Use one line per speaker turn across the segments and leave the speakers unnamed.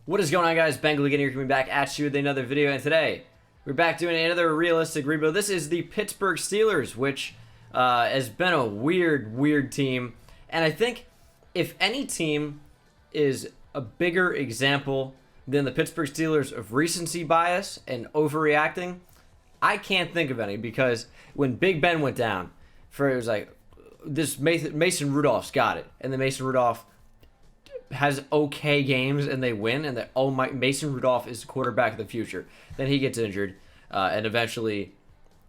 What is going on, guys? Bengal King here, coming back at you with another video, and today we're back doing another realistic rebuild. This is the Pittsburgh Steelers, which has been a weird team, and I think if any team is a bigger example than the Pittsburgh Steelers of recency bias and overreacting, I can't think of any, because when Big Ben went down, it was like, this Mason Rudolph's got it, and then Mason Rudolph has okay games and they win, and that, oh my, Mason Rudolph is the quarterback of the future. Then he gets injured, and eventually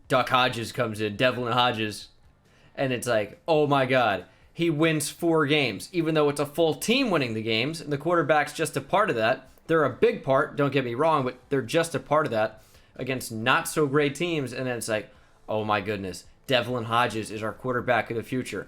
Duck Hodges comes in, Devlin Hodges, and it's like, oh my god, he wins 4 games, even though it's a full team winning the games, and the quarterback's just a part of that. They're a big part, don't get me wrong, but they're just a part of that against not so great teams, and then it's like, oh my goodness, Devlin Hodges is our quarterback of the future.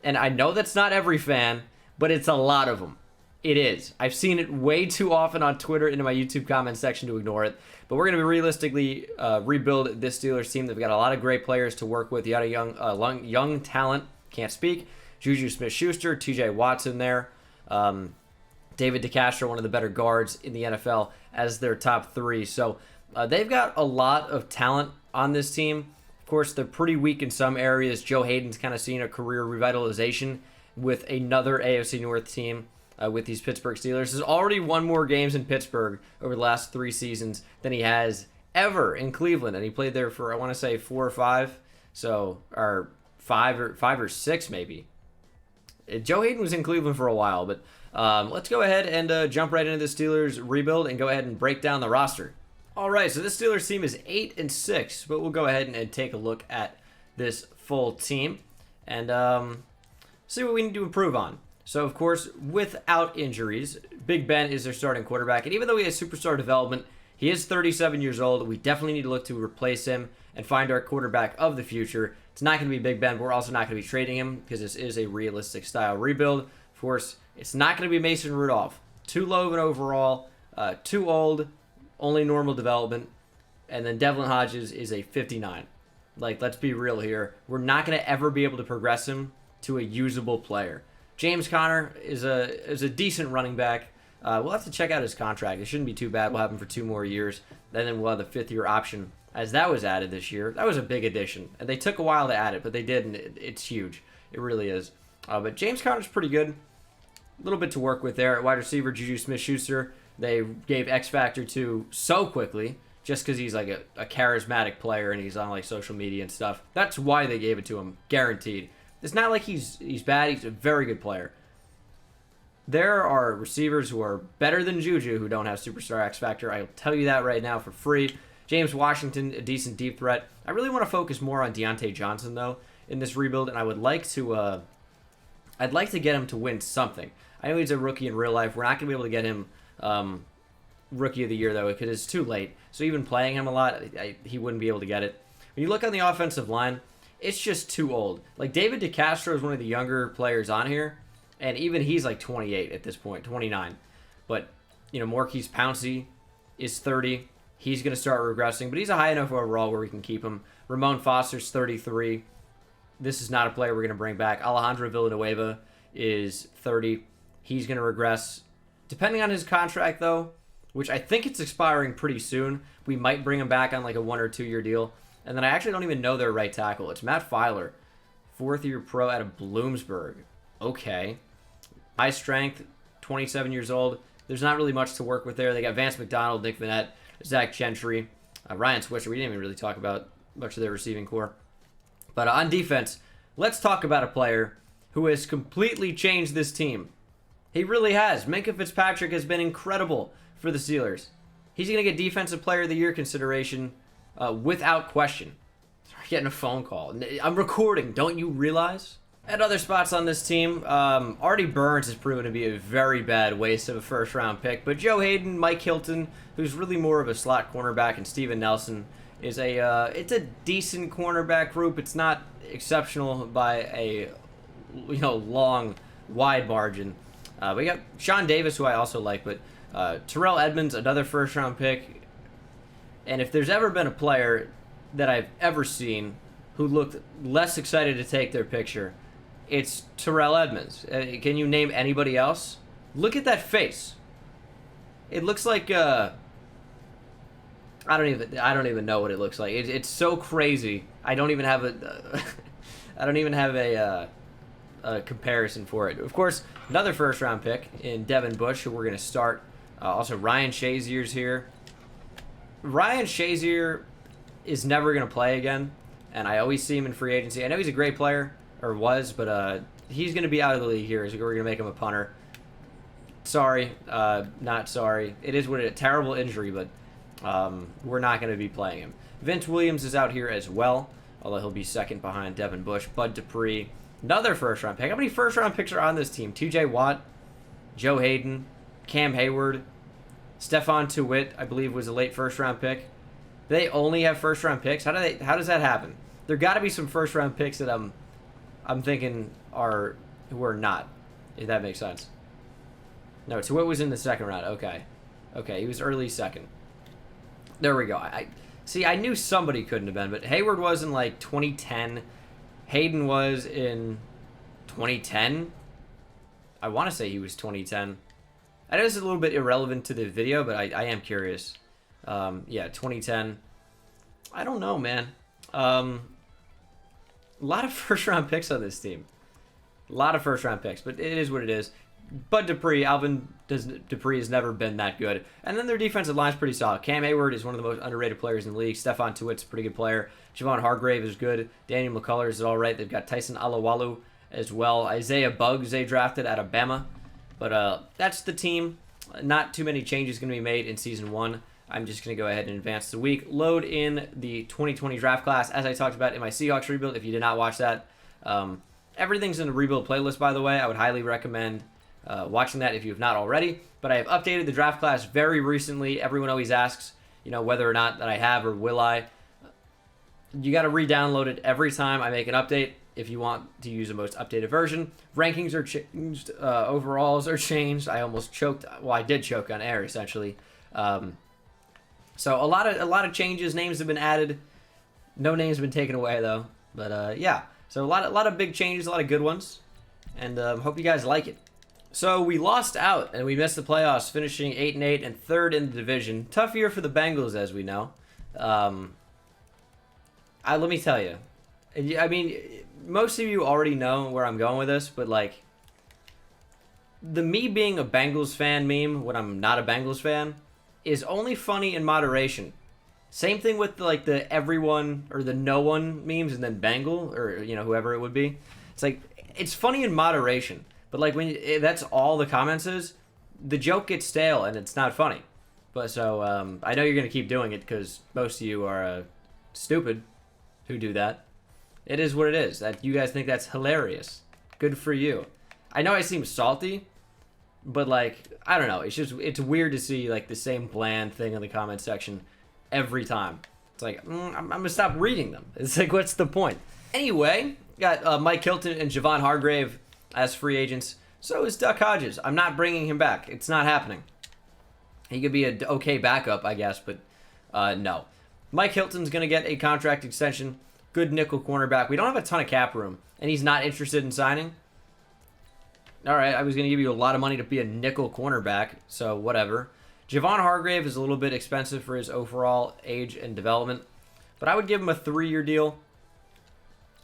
And I know that's not every fan, but it's a lot of them. It is. I've seen it way too often on Twitter and in my YouTube comment section to ignore it. But we're going to realistically rebuild this Steelers team. They've got a lot of great players to work with. You got a young talent. Can't speak. Juju Smith-Schuster, TJ Watson there. David DeCastro, one of the better guards in the NFL, as their top 3. So they've got a lot of talent on this team. Of course, they're pretty weak in some areas. Joe Hayden's kind of seen a career revitalization with another AFC North team with these Pittsburgh Steelers. He's already won more games in Pittsburgh over the last 3 seasons than he has ever in Cleveland, and he played there for, I want to say, 4 or 5, so, or 5 or 6 maybe. Joe Hayden was in Cleveland for a while, but let's go ahead and jump right into the Steelers rebuild and go ahead and break down the roster. All right, so this Steelers team is 8-6, but we'll go ahead and take a look at this full team and see what we need to improve on. So, of course, without injuries, Big Ben is their starting quarterback. And even though he has superstar development, he is 37 years old. We definitely need to look to replace him and find our quarterback of the future. It's not going to be Big Ben, but we're also not going to be trading him because this is a realistic style rebuild. Of course, it's not going to be Mason Rudolph. Too low of an overall, too old, only normal development. And then Devlin Hodges is a 59. Like, let's be real here. We're not going to ever be able to progress him to a usable player. James Conner is a decent running back. We'll have to check out his contract. It shouldn't be too bad. We'll have him for 2 more years. And then we'll have the 5th-year option, as that was added this year. That was a big addition. And they took a while to add it, but they did, and it's huge. It really is. But James Conner's pretty good. A little bit to work with there. At wide receiver, Juju Smith-Schuster, they gave X Factor to so quickly, just because he's like a charismatic player and he's on like social media and stuff. That's why they gave it to him, guaranteed. It's not like he's bad. He's a very good player. There are receivers who are better than Juju who don't have superstar X Factor. I'll tell you that right now for free. James Washington, a decent deep threat. I really want to focus more on Deontay Johnson, though, in this rebuild, and I would like to I'd like to get him to win something. I know he's a rookie in real life. We're not going to be able to get him Rookie of the Year, though, because it's too late. So even playing him a lot, he wouldn't be able to get it. When you look on the offensive line, it's just too old. Like, David DeCastro is one of the younger players on here, and even he's like 28 at this point, 29. But, you know, Maurkice Pouncey is 30. He's going to start regressing, but he's a high enough overall where we can keep him. Ramon Foster's 33. This is not a player we're going to bring back. Alejandro Villanueva is 30. He's going to regress. Depending on his contract, though, which I think it's expiring pretty soon, we might bring him back on like a 1 or 2 year deal. And then I actually don't even know their right tackle. It's Matt Filer, 4th-year pro out of Bloomsburg. Okay. High strength, 27 years old. There's not really much to work with there. They got Vance McDonald, Nick Vannett, Zach Gentry, Ryan Swisher. We didn't even really talk about much of their receiving core. But on defense, let's talk about a player who has completely changed this team. He really has. Minkah Fitzpatrick has been incredible for the Steelers. He's going to get Defensive Player of the Year consideration without question. Sorry, getting a phone call. I'm recording. Don't you realize? At other spots on this team, Artie Burns has proven to be a very bad waste of a first-round pick. But Joe Hayden, Mike Hilton, who's really more of a slot cornerback, and Steven Nelson is it's a decent cornerback group. It's not exceptional by a long, wide margin. We got Sean Davis, who I also like, but Terrell Edmonds, another first-round pick. And if there's ever been a player that I've ever seen who looked less excited to take their picture, it's Terrell Edmonds. Can you name anybody else? Look at that face. It looks like I don't even know what it looks like. It's so crazy. I don't even have a I don't even have a comparison for it. Of course, another first round pick in Devin Bush, who we're going to start. Also, Ryan Shazier's here. Ryan Shazier is never going to play again, and I always see him in free agency. I know he's a great player, or was, but he's going to be out of the league here, so we're going to make him a punter. Sorry, not sorry. It is what it is. Terrible injury, but we're not going to be playing him. Vince Williams is out here as well, although he'll be second behind Devin Bush. Bud Dupree, another first-round pick. How many first-round picks are on this team? T.J. Watt, Joe Hayden, Cam Hayward, Stephon Tuitt, I believe, was a late first-round pick. They only have first-round picks. How does that happen? There got to be some first-round picks that I'm thinking who are not, if that makes sense. No, Tuitt was in the second round. Okay, he was early second. There we go. I knew somebody couldn't have been, but Hayward was in like 2010. Hayden was in 2010. I want to say he was 2010. I know this is a little bit irrelevant to the video, but I am curious. Yeah, 2010. I don't know, man. A lot of first-round picks on this team. A lot of first-round picks, but it is what it is. Bud Dupree, Dupree has never been that good. And then their defensive line's pretty solid. Cam Hayward is one of the most underrated players in the league. Stephon Tuitt's a pretty good player. Javon Hargrave is good. Daniel McCullers is all right. They've got Tyson Aluwalu as well. Isaiah Buggs they drafted out of Bama. But that's the team. Not too many changes going to be made in Season 1. I'm just going to go ahead and advance the week. Load in the 2020 draft class, as I talked about in my Seahawks rebuild. If you did not watch that, everything's in the rebuild playlist, by the way. I would highly recommend watching that if you have not already. But I have updated the draft class very recently. Everyone always asks, whether or not that I have or will I. You got to re-download it every time I make an update if you want to use the most updated version. Rankings are changed. Overalls are changed. I almost choked. Well, I did choke on air, essentially. So a lot of changes. Names have been added. No names have been taken away, though. But, yeah. So a lot of big changes, a lot of good ones. And hope you guys like it. So we lost out, and we missed the playoffs, finishing 8-8 and third in the division. Tough year for the Bengals, as we know. Let me tell you. I mean, most of you already know where I'm going with this, but, like, the me being a Bengals fan meme when I'm not a Bengals fan is only funny in moderation. Same thing with, like, the everyone or the no one memes and then Bengal or, whoever it would be. It's like, it's funny in moderation. But, like, when that's all the comments is, the joke gets stale and it's not funny. But so, I know you're going to keep doing it because most of you are stupid who do that. It is what it is. That you guys think that's hilarious. Good for you. I know I seem salty, but, like, I don't know. It's weird to see, like, the same bland thing in the comment section every time. It's like, I'm going to stop reading them. It's like, what's the point? Anyway, got Mike Hilton and Javon Hargrave as free agents. So is Duck Hodges. I'm not bringing him back. It's not happening. He could be an okay backup, I guess, but no. Mike Hilton's going to get a contract extension. Good nickel cornerback. We don't have a ton of cap room, and he's not interested in signing. All right, I was going to give you a lot of money to be a nickel cornerback, so whatever. Javon Hargrave is a little bit expensive for his overall age and development, but I would give him a 3-year deal,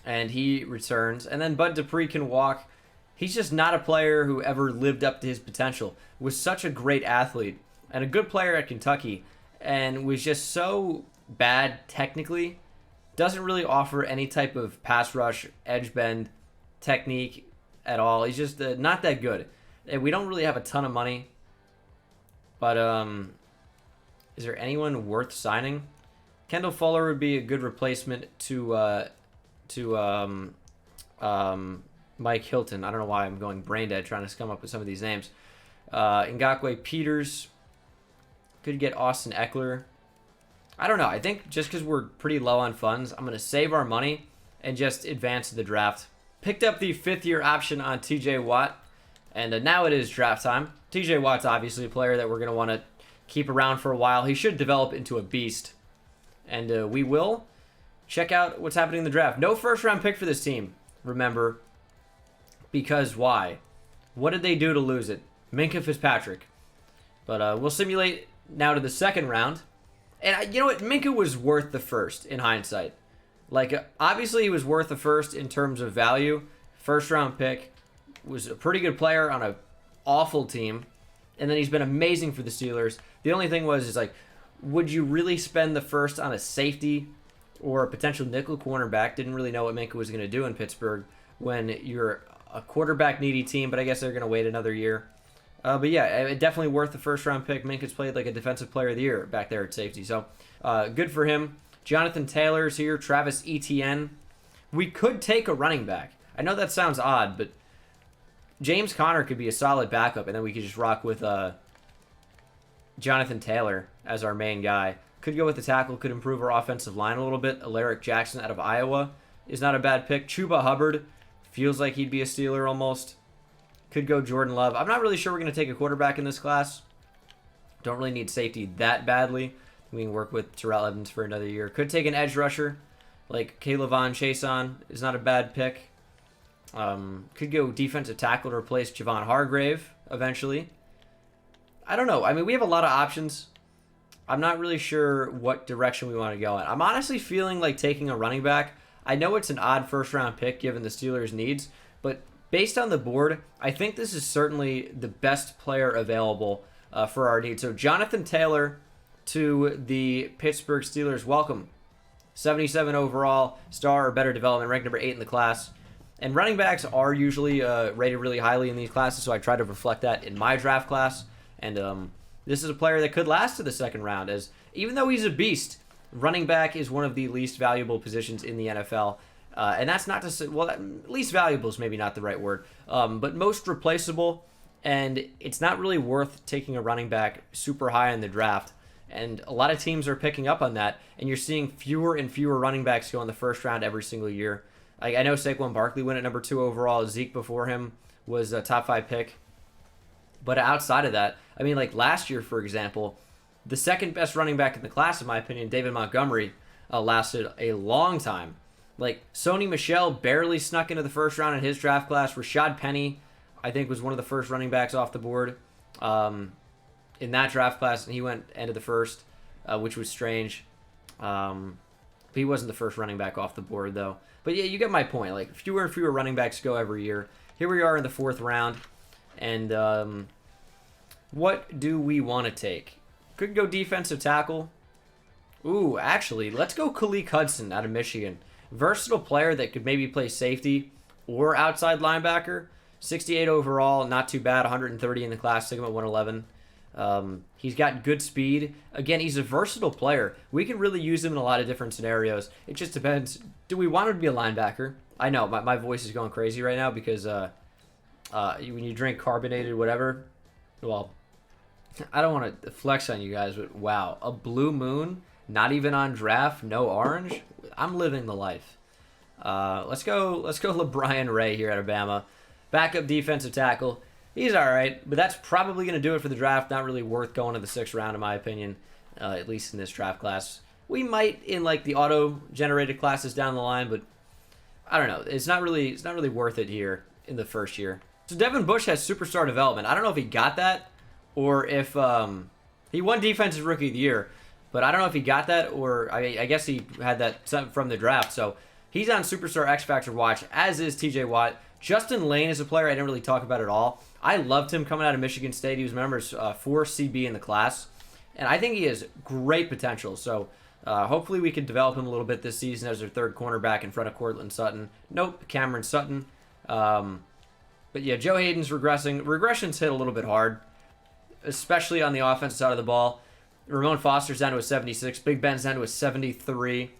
and he returns. And then Bud Dupree can walk. He's just not a player who ever lived up to his potential. Was such a great athlete and a good player at Kentucky, and was just so bad technically. Doesn't really offer any type of pass rush, edge bend technique at all. He's just not that good. And we don't really have a ton of money. But is there anyone worth signing? Kendall Fuller would be a good replacement to Mike Hilton. I don't know why I'm going brain dead trying to come up with some of these names. Ngakwe Peters. Could get Austin Eckler. I don't know. I think just because we're pretty low on funds, I'm going to save our money and just advance to the draft. Picked up the 5th-year option on T.J. Watt, and now it is draft time. T.J. Watt's obviously a player that we're going to want to keep around for a while. He should develop into a beast, and we will. Check out what's happening in the draft. No first-round pick for this team, remember, because why? What did they do to lose it? Minkah Fitzpatrick. But we'll simulate now to the second round. And you know what? Minkah was worth the first in hindsight. Like, obviously he was worth the first in terms of value. First round pick. Was a pretty good player on an awful team. And then he's been amazing for the Steelers. The only thing is like, would you really spend the first on a safety or a potential nickel cornerback? Didn't really know what Minkah was going to do in Pittsburgh when you're a quarterback needy team, but I guess they're going to wait another year. But yeah, definitely worth the first round pick. Minkah's played like a defensive player of the year back there at safety. So good for him. Jonathan Taylor's here. Travis Etienne. We could take a running back. I know that sounds odd, but James Conner could be a solid backup, and then we could just rock with Jonathan Taylor as our main guy. Could go with the tackle, could improve our offensive line a little bit. Alaric Jackson out of Iowa is not a bad pick. Chuba Hubbard feels like he'd be a Steeler almost. Could go Jordan Love. I'm not really sure we're going to take a quarterback in this class. Don't really need safety that badly. We can work with Terrell Evans for another year. Could take an edge rusher like Kaylavon Chason is not a bad pick. Could go defensive tackle to replace Javon Hargrave eventually. I don't know. I mean, we have a lot of options. I'm not really sure what direction we want to go in. I'm honestly feeling like taking a running back. I know it's an odd first-round pick given the Steelers' needs, but based on the board, I think this is certainly the best player available for our needs. So Jonathan Taylor to the Pittsburgh Steelers. Welcome. 77 overall, star or better development, ranked number 8 in the class. And running backs are usually rated really highly in these classes, so I try to reflect that in my draft class. And this is a player that could last to the second round, as even though he's a beast, running back is one of the least valuable positions in the NFL. And that's not to say, well, least valuable is maybe not the right word, but most replaceable. And it's not really worth taking a running back super high in the draft. And a lot of teams are picking up on that, and you're seeing fewer and fewer running backs go in the first round every single year. I know Saquon Barkley went at number 2 overall. Zeke before him was a top 5 pick. But outside of that, I mean, like last year, for example, the second best running back in the class, in my opinion, David Montgomery, lasted a long time. Like, Sony Michel barely snuck into the first round in his draft class. Rashad Penny, I think, was one of the first running backs off the board in that draft class, and he went end of the first, which was strange. But he wasn't the first running back off the board, though. But yeah, you get my point. Like, fewer and fewer running backs go every year. Here we are in the 4th round. And what do we want to take? Could go defensive tackle. Ooh, actually, let's go Khaleke Hudson out of Michigan. Versatile player that could maybe play safety or outside linebacker. 68 overall, not too bad. 130 in the class, Sigma 111. He's got good speed. Again, he's a versatile player. We can really use him in a lot of different scenarios. It just depends. Do we want him to be a linebacker? I know, my voice is going crazy right now because when you drink carbonated whatever, well, I don't want to flex on you guys, but wow, a blue moon, not even on draft, no orange. I'm living the life. Let's go LeBron Ray here at Alabama. Backup defensive tackle. He's all right, but that's probably going to do it for the draft. Not really worth going to the 6th round, in my opinion, at least in this draft class. We might in like the auto-generated classes down the line, but I don't know. It's not really worth it here in the first year. So Devin Bush has superstar development. I don't know if he got that or if he won Defensive Rookie of the Year, but I don't know if he got that or I guess he had that from the draft. So he's on Superstar X Factor watch, as is TJ Watt. Justin Lane is a player I didn't really talk about at all. I loved him coming out of Michigan State. He was number 4 CB in the class, and I think he has great potential. So hopefully we can develop him a little bit this season as our 3rd cornerback in front of Cortland Sutton. Nope, Cameron Sutton. But yeah, Joe Hayden's regressing. Regression's hit a little bit hard, especially on the offensive side of the ball. Ramon Foster's down to a 76. Big Ben's down to a 73.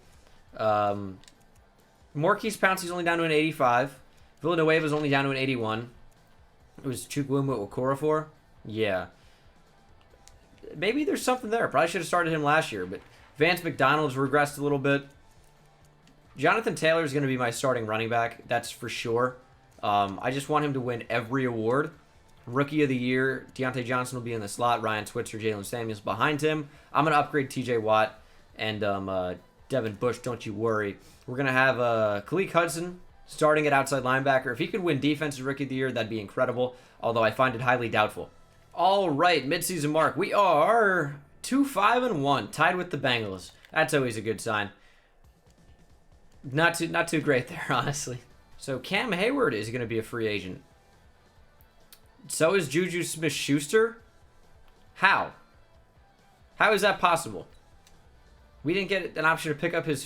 Maurkice Pouncey's only down to an 85. Villanueva's only down to an 81. It was Chukwuemeka Okorafor. Yeah. Maybe there's something there. Probably should have started him last year, but Vance McDonald's regressed a little bit. Jonathan Taylor is going to be my starting running back. That's for sure. I just want him to win every award. Rookie of the Year, Deontay Johnson will be in the slot. Ryan Switzer, Jalen Samuels behind him. I'm going to upgrade TJ Watt and Devin Bush, don't you worry. We're going to have Khaleke Hudson starting at outside linebacker. If he could win Defensive Rookie of the Year, that'd be incredible, although I find it highly doubtful. All right, midseason mark. We are 2-5-1, tied with the Bengals. That's always a good sign. Not too great there, honestly. So Cam Hayward is going to be a free agent. So is Juju Smith-Schuster. How? How is that possible? We didn't get an option to pick up his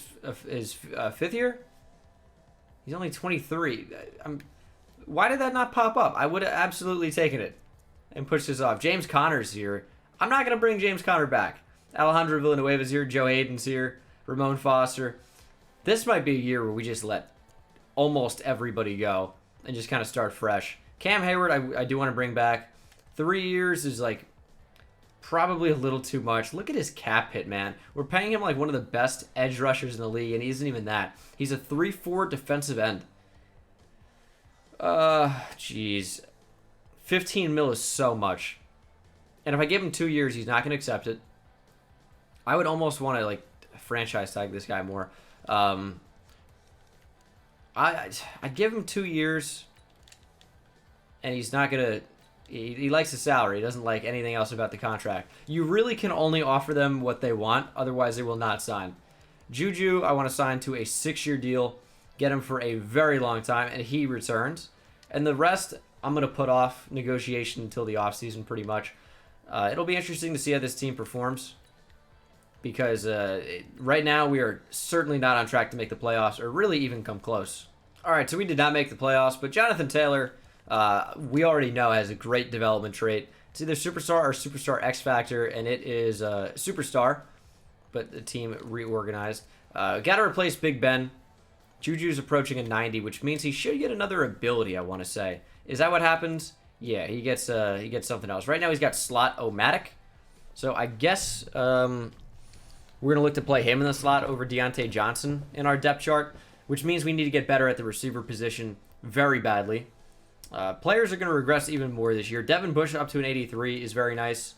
fifth year. He's only 23. Why did that not pop up? I would have absolutely taken it and pushed this off. James Conner's here. I'm not going to bring James Conner back. Alejandro Villanueva's here. Joe Hayden's here. Ramon Foster. This might be a year where we just let almost everybody go and just kind of start fresh. Cam Hayward, I do want to bring back. 3 years is like probably a little too much. Look at his cap hit, man. We're paying him like one of the best edge rushers in the league, and he isn't even that. He's a 3-4 defensive end. Jeez. 15 mil is so much. And if I give him 2 years, he's not going to accept it. I would almost want to like franchise tag this guy more. I'd give him 2 years, and he's not going to... He likes the salary. He doesn't like anything else about the contract. You really can only offer them what they want. Otherwise, they will not sign. Juju, I want to sign to a 6-year deal. Get him for a very long time, and he returns. And the rest, I'm going to put off negotiation until the offseason pretty much. It'll be interesting to see how this team performs. Because right now, we are certainly not on track to make the playoffs or really even come close. All right, so we did not make the playoffs, but Jonathan Taylor... we already know has a great development trait. It's either superstar or superstar X Factor, and it is superstar, but the team reorganized. Got to replace Big Ben. Juju's approaching a 90, which means he should get another ability, I want to say. Is that what happens? Yeah, he gets something else. Right now he's got slot-o-matic, so I guess we're going to look to play him in the slot over Deontay Johnson in our depth chart, which means we need to get better at the receiver position very badly. Players are going to regress even more this year. Devin Bush up to an 83 is very nice.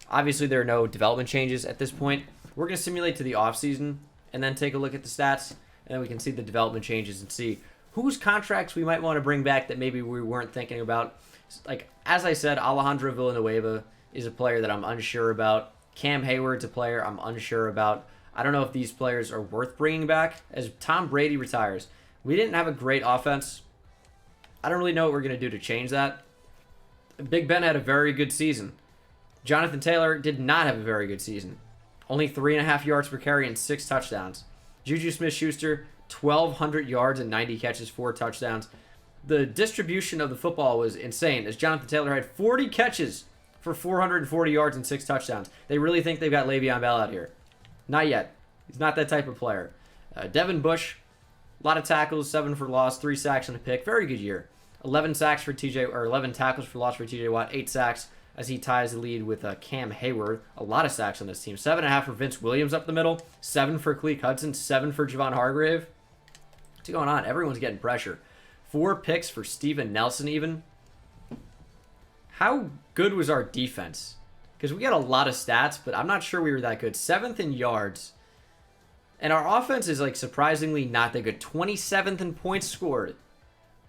Obviously, there are no development changes at this point. We're going to simulate to the offseason and then take a look at the stats, and then we can see the development changes and see whose contracts we might want to bring back that maybe we weren't thinking about. Like, as I said, Alejandro Villanueva is a player that I'm unsure about. Cam Hayward's a player I'm unsure about. I don't know if these players are worth bringing back as Tom Brady retires. We didn't have a great offense. I don't really know what we're going to do to change that. Big Ben had a very good season. Jonathan Taylor did not have a very good season. Only 3.5 yards per carry and 6 touchdowns. Juju Smith-Schuster, 1,200 yards and 90 catches, 4 touchdowns. The distribution of the football was insane, as Jonathan Taylor had 40 catches for 440 yards and 6 touchdowns. They really think they've got Le'Veon Bell out here. Not yet. He's not that type of player. Devin Bush, a lot of tackles, 7 for loss, 3 sacks and a pick. Very good year. 11 tackles for loss for TJ Watt, 8 sacks as he ties the lead with Cam Hayward. A lot of sacks on this team. 7.5 for Vince Williams up the middle, 7 for Cleek Hudson, 7 for Javon Hargrave. What's going on? Everyone's getting pressure. 4 picks for Steven Nelson even. How good was our defense? Because we got a lot of stats, but I'm not sure we were that good. 7th in yards. And our offense is like surprisingly not that good. 27th in points scored.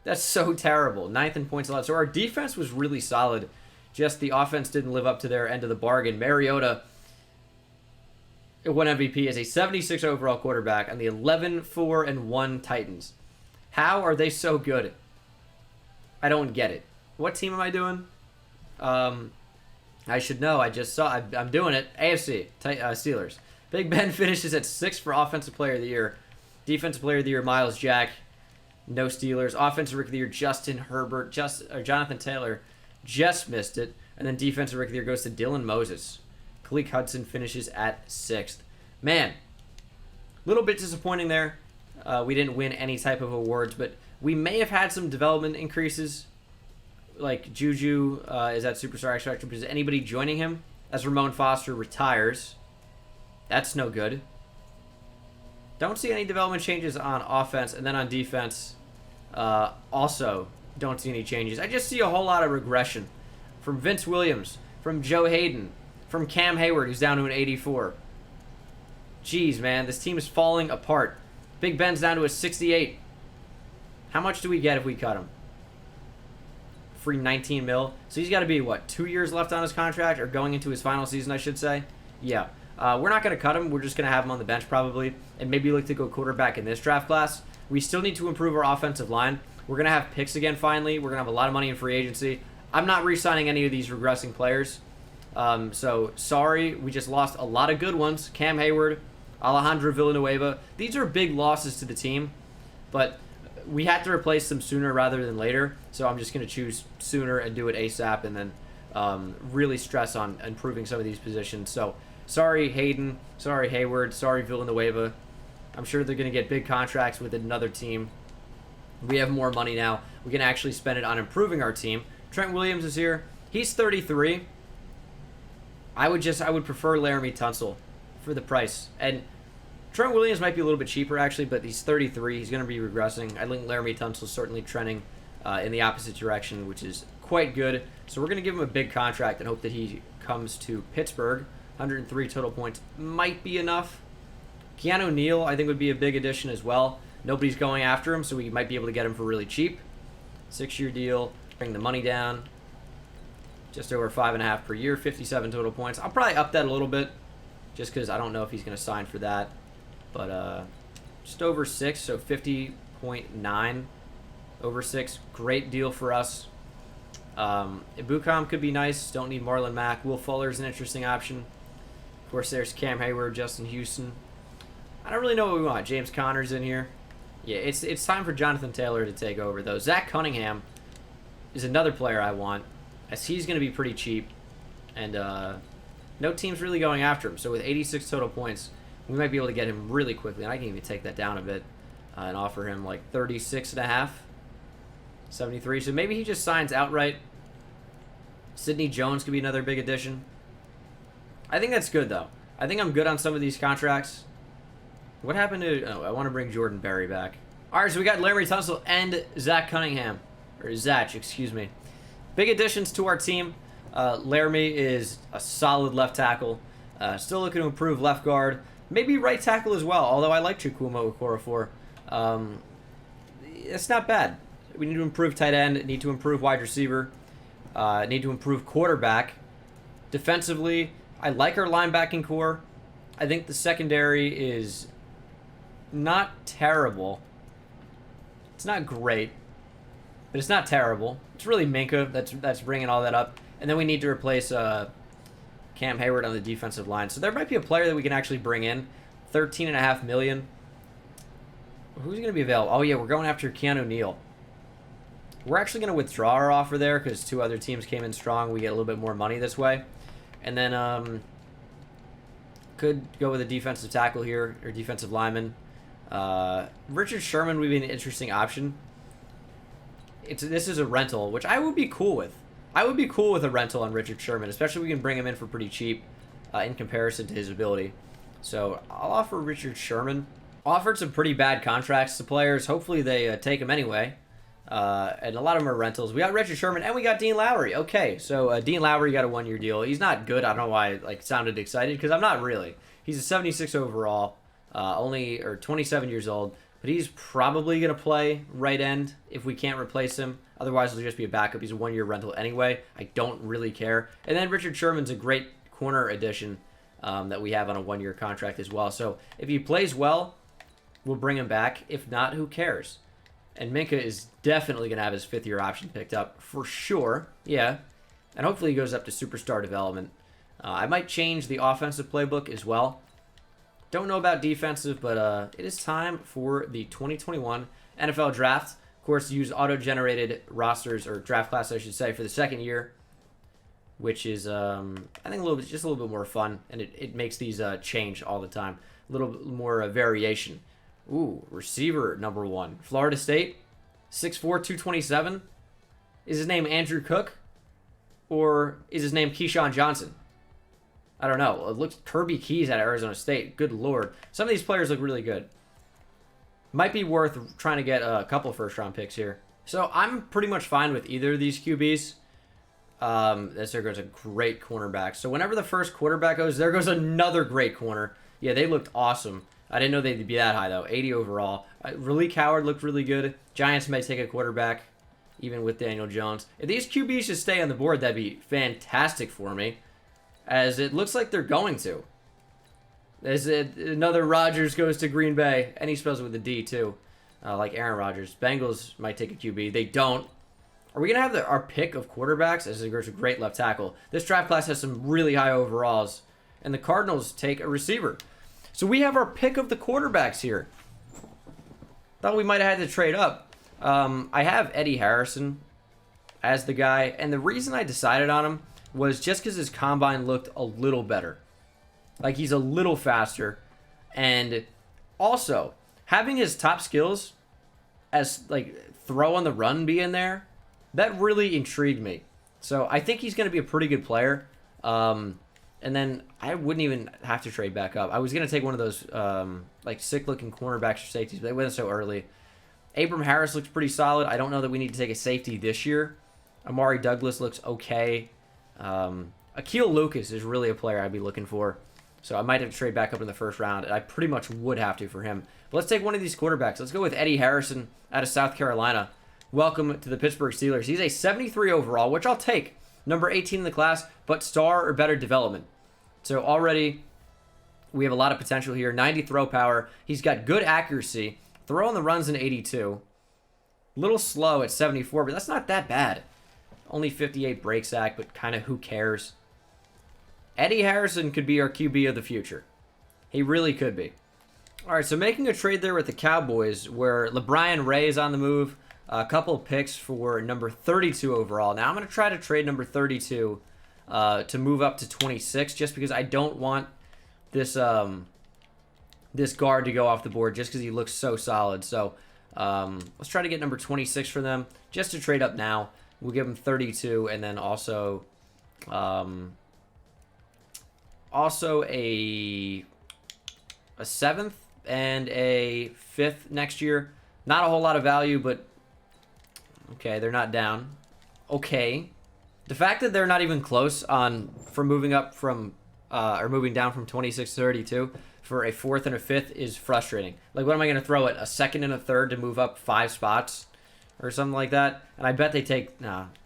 That's so terrible. 9th in points allowed. So our defense was really solid. Just the offense didn't live up to their end of the bargain. Mariota won MVP as a 76 overall quarterback on the 11-4-1 Titans. How are they so good? I don't get it. What team am I doing? I should know. I just saw. I'm doing it. AFC. Steelers. Big Ben finishes at 6 for Offensive Player of the Year. Defensive Player of the Year, Myles Jack. No Steelers. Offensive Rookie of the Year, Justin Herbert. Jonathan Taylor just missed it. And then Defensive Rookie of the Year goes to Dylan Moses. Khaleke Hudson finishes at 6th. Man, a little bit disappointing there. We didn't win any type of awards, but we may have had some development increases. Like Juju is at Superstar X Factor, but is anybody joining him? As Ramon Foster retires. That's no good. Don't see any development changes on offense, and then on defense, also don't see any changes. I just see a whole lot of regression from Vince Williams, from Joe Hayden, from Cam Hayward, who's down to an 84. Jeez, man, this team is falling apart. Big Ben's down to a 68. How much do we get if we cut him? free 19 mil. So he's got to be, what, 2 years left on his contract, or going into his final season, I should say. Yeah. We're not going to cut him. We're just going to have him on the bench probably, and maybe look to go quarterback in this draft class. We still need to improve our offensive line. We're going to have picks again finally. We're going to have a lot of money in free agency. I'm not re-signing any of these regressing players. So, sorry. We just lost a lot of good ones. Cam Hayward, Alejandro Villanueva. These are big losses to the team, but we had to replace them sooner rather than later. So, I'm just going to choose sooner and do it ASAP, and then really stress on improving some of these positions. So, sorry, Hayden. Sorry, Hayward. Sorry, Villanueva. I'm sure they're going to get big contracts with another team. We have more money now. We can actually spend it on improving our team. Trent Williams is here. He's 33. I would prefer Laramie Tunsil for the price. And Trent Williams might be a little bit cheaper, actually, but he's 33. He's going to be regressing. I think Laramie Tunsil is certainly trending in the opposite direction, which is quite good. So we're going to give him a big contract and hope that he comes to Pittsburgh. 103 total points might be enough. Keanu Neal, I think, would be a big addition as well. Nobody's going after him, so we might be able to get him for really cheap. 6-year deal. Bring the money down. Just over 5.5 per year. 57 total points. I'll probably up that a little bit, just because I don't know if he's going to sign for that. But just over 6, so 50.9 over 6. Great deal for us. Ibukam could be nice. Don't need Marlon Mack. Will Fuller's an interesting option. Of course, there's Cam Hayward, Justin Houston. I don't really know what we want. James Conner's in here. Yeah, it's time for Jonathan Taylor to take over, though. Zach Cunningham is another player I want, as he's going to be pretty cheap. And no team's really going after him. So with 86 total points, we might be able to get him really quickly. And I can even take that down a bit and offer him like 36.5, 73. So maybe he just signs outright. Sidney Jones could be another big addition. I think that's good, though. I think I'm good on some of these contracts. What happened to... Oh, I want to bring Jordan Berry back. All right, so we got Laramie Tunsil and Zach Cunningham. Or Zach, excuse me. Big additions to our team. Laramie is a solid left tackle. Still looking to improve left guard. Maybe right tackle as well, although I like Chukwuma Okorafor. It's not bad. We need to improve tight end. Need to improve wide receiver. Need to improve quarterback. Defensively, I like our linebacking core. I think the secondary is not terrible. It's not great, but it's not terrible. It's really Minka that's bringing all that up. And then we need to replace Cam Hayward on the defensive line. So there might be a player that we can actually bring in. $13.5 million. Who's going to be available? Oh, yeah, we're going after Keanu Neal. We're actually going to withdraw our offer there because 2 other teams came in strong. We get a little bit more money this way. And then could go with a defensive tackle here, or defensive lineman. Richard Sherman would be an interesting option. This is a rental, which I would be cool with. I would be cool with a rental on Richard Sherman, especially if we can bring him in for pretty cheap in comparison to his ability. So I'll offer Richard Sherman. Offered some pretty bad contracts to players. Hopefully they take him anyway. And a lot of them are rentals. We got Richard Sherman and we got Dean Lowry. Okay, so Dean Lowry got a 1-year deal. He's not good. I don't know why I sounded excited, because I'm not really. He's a 76 overall, only 27 years old. But he's probably going to play right end if we can't replace him. Otherwise, he'll just be a backup. He's a 1-year rental anyway. I don't really care. And then Richard Sherman's a great corner addition that we have on a 1-year contract as well. So if he plays well, we'll bring him back. If not, who cares? And Minka is definitely going to have his 5th-year option picked up for sure. Yeah. And hopefully he goes up to superstar development. I might change the offensive playbook as well. Don't know about defensive, but it is time for the 2021 NFL Draft. Of course, use auto-generated rosters, or draft class, I should say, for the 2nd year, which is, I think, just a little bit more fun, and it makes these change all the time. A little bit more variation. Ooh, receiver number 1. Florida State, 6'4", 227. Is his name Andrew Cook? Or is his name Keyshawn Johnson? I don't know. It looks Kirby Keys at Arizona State. Good lord. Some of these players look really good. Might be worth trying to get a couple first-round picks here. So I'm pretty much fine with either of these QBs. There goes a great cornerback. So whenever the first quarterback goes, there goes another great corner. Yeah, they looked awesome. I didn't know they'd be that high, though. 80 overall. Raleek Howard looked really good. Giants may take a quarterback. even with Daniel Jones. If these QBs just stay on the board, that'd be fantastic for me, as it looks like they're going to. As another Rodgers goes to Green Bay, and he spells it with a D too, like Aaron Rodgers. Bengals might take a QB. They don't. Are we going to have our pick of quarterbacks? As there's a great left tackle. This draft class has some really high overalls, and the Cardinals take a receiver. So we have our pick of the quarterbacks here. Thought we might have had to trade up. I have Eddie Harrison as the guy, and the reason I decided on him was just because his combine looked a little better. Like, he's a little faster, and also having his top skills as like throw on the run be in there, that really intrigued me. So I think he's going to be a pretty good player. And then I wouldn't even have to trade back up. I was going to take one of those like sick-looking cornerbacks or safeties, but they went so early. Abram Harris looks pretty solid. I don't know that we need to take a safety this year. Amari Douglas looks okay. Akil Lucas is really a player I'd be looking for. So I might have to trade back up in the first round, and I pretty much would have to for him. But let's take one of these quarterbacks. Let's go with Eddie Harrison out of South Carolina. Welcome to the Pittsburgh Steelers. He's a 73 overall, which I'll take. Number 18 in the class, but star or better development. So already we have a lot of potential here. 90 throw power. He's got good accuracy. Throw on the runs in 82. A little slow at 74, but that's not that bad. Only 58 break sack, but kind of who cares? Eddie Harrison could be our QB of the future. He really could be. All right, so making a trade there with the Cowboys where LeBron Ray is on the move. A couple of picks for number 32 overall. Now I'm going to try to trade number 32 to move up to 26 just because I don't want this this guard to go off the board just because he looks so solid. So let's try to get number 26 for them just to trade up now. We'll give him 32 and then also a 7th and a 5th next year. Not a whole lot of value, but okay, they're not down. Okay. The fact that they're not even close for moving up from or moving down from 26 to 32 for a 4th and a 5th is frustrating. Like, what am I going to throw it? A 2nd and a 3rd to move up 5 spots or something like that? And I bet they take,